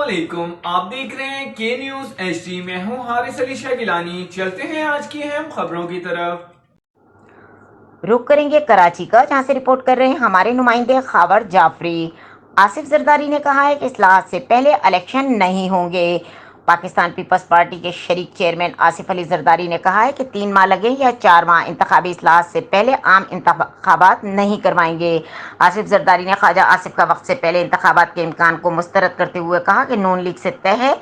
علیکم، آپ دیکھ رہے ہیں کے نیوز ایچ ڈی۔ میں ہوں حارث علی شاہ گیلانی۔ چلتے ہیں آج کی اہم خبروں کی طرف۔ رخ کریں گے کراچی کا، جہاں سے رپورٹ کر رہے ہیں ہمارے نمائندے خاور جعفری۔ آصف زرداری نے کہا ہے کہ اصلاحات سے پہلے الیکشن نہیں ہوں گے۔ پاکستان پیپلز پارٹی کے شریک چیئرمین آصف علی زرداری نے کہا ہے کہ 3 ماہ لگیں یا 4 ماہ، انتخابی اصلاحات سے پہلے عام انتخابات نہیں کروائیں گے۔ آصف زرداری نے خواجہ آصف کا وقت سے پہلے انتخابات کے امکان کو مسترد کرتے ہوئے کہا کہ نون لیگ سے طے ہے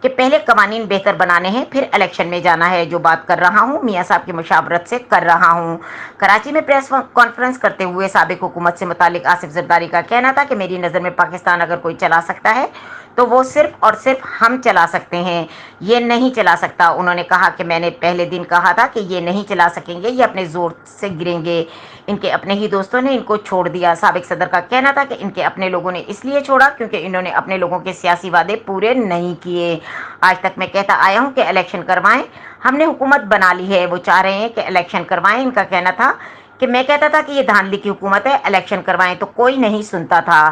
کہ پہلے قوانین بہتر بنانے ہیں، پھر الیکشن میں جانا ہے۔ جو بات کر رہا ہوں میاں صاحب کی مشاورت سے کر رہا ہوں۔ کراچی میں پریس کانفرنس کرتے ہوئے سابق حکومت سے متعلق آصف زرداری کا کہنا تھا کہ میری نظر میں پاکستان اگر کوئی چلا سکتا ہے تو وہ صرف اور صرف ہم چلا سکتے ہیں، یہ نہیں چلا سکتا۔ انہوں نے کہا کہ میں نے پہلے دن کہا تھا کہ یہ نہیں چلا سکیں گے، یہ اپنے زور سے گریں گے۔ ان کے اپنے ہی دوستوں نے ان کو چھوڑ دیا۔ سابق صدر کا کہنا تھا کہ ان کے اپنے لوگوں نے اس لیے چھوڑا کیونکہ انہوں نے اپنے لوگوں کے سیاسی وعدے پورے نہیں کیے۔ آج تک میں کہتا آیا ہوں کہ الیکشن کروائیں، ہم نے حکومت بنا لی ہے، وہ چاہ رہے ہیں کہ الیکشن کروائیں۔ ان کا کہنا تھا کہ میں کہتا تھا کہ یہ دھاندلی کی حکومت ہے، الیکشن کروائیں، تو کوئی نہیں سنتا تھا۔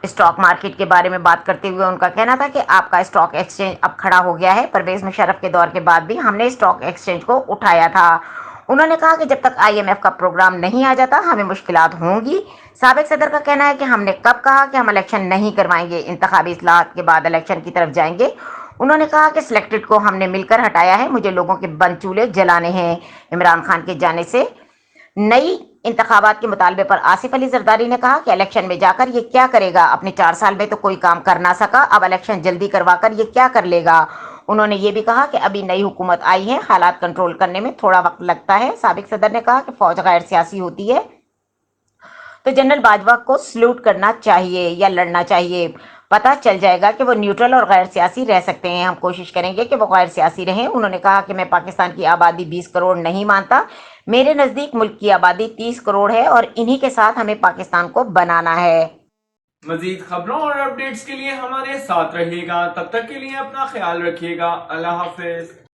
اسٹاک مارکیٹ کے بارے میں بات کرتے ہوئے ان کا کہنا تھا کہ آپ کا اسٹاک ایکسچینج اب کھڑا ہو گیا ہے، پرویز مشرف کے دور کے بعد بھی ہم نے اسٹاک ایکسچینج کو اٹھایا تھا۔ انہوں نے کہا کہ جب تک IMF کا پروگرام نہیں آ جاتا ہمیں مشکلات ہوں گی۔ سابق صدر کا کہنا ہے کہ ہم نے کب کہا کہ ہم الیکشن نہیں کروائیں گے، انتخابی اصلاحات کے بعد الیکشن کی طرف جائیں گے۔ انہوں نے کہا کہ سلیکٹڈ کو ہم نے مل کر ہٹایا ہے، مجھے لوگوں کے بند چولہے جلانے ہیں۔ عمران خان کے جانے سے نئی انتخابات کے مطالبے پر آصف علی زرداری نے کہا کہ الیکشن میں جا کر یہ کیا کرے گا، اپنے 4 سال میں تو کوئی کام کر نہ سکا، اب الیکشن جلدی کروا کر یہ کیا کر لے گا۔ انہوں نے یہ بھی کہا کہ ابھی نئی حکومت آئی ہے، حالات کنٹرول کرنے میں تھوڑا وقت لگتا ہے۔ سابق صدر نے کہا کہ فوج غیر سیاسی ہوتی ہے تو جنرل باجوہ کو سلوٹ کرنا چاہیے یا لڑنا چاہیے، پتہ چل جائے گا کہ وہ نیوٹرل اور غیر سیاسی رہ سکتے ہیں، ہم کوشش کریں گے کہ وہ غیر سیاسی رہیں۔ انہوں نے کہا کہ میں پاکستان کی آبادی 20 کروڑ نہیں مانتا، میرے نزدیک ملک کی آبادی 30 کروڑ ہے اور انہی کے ساتھ ہمیں پاکستان کو بنانا ہے۔ مزید خبروں اور اپڈیٹس کے لیے ہمارے ساتھ رہیے گا، تب تک کے لیے اپنا خیال رکھیے گا۔ اللہ حافظ۔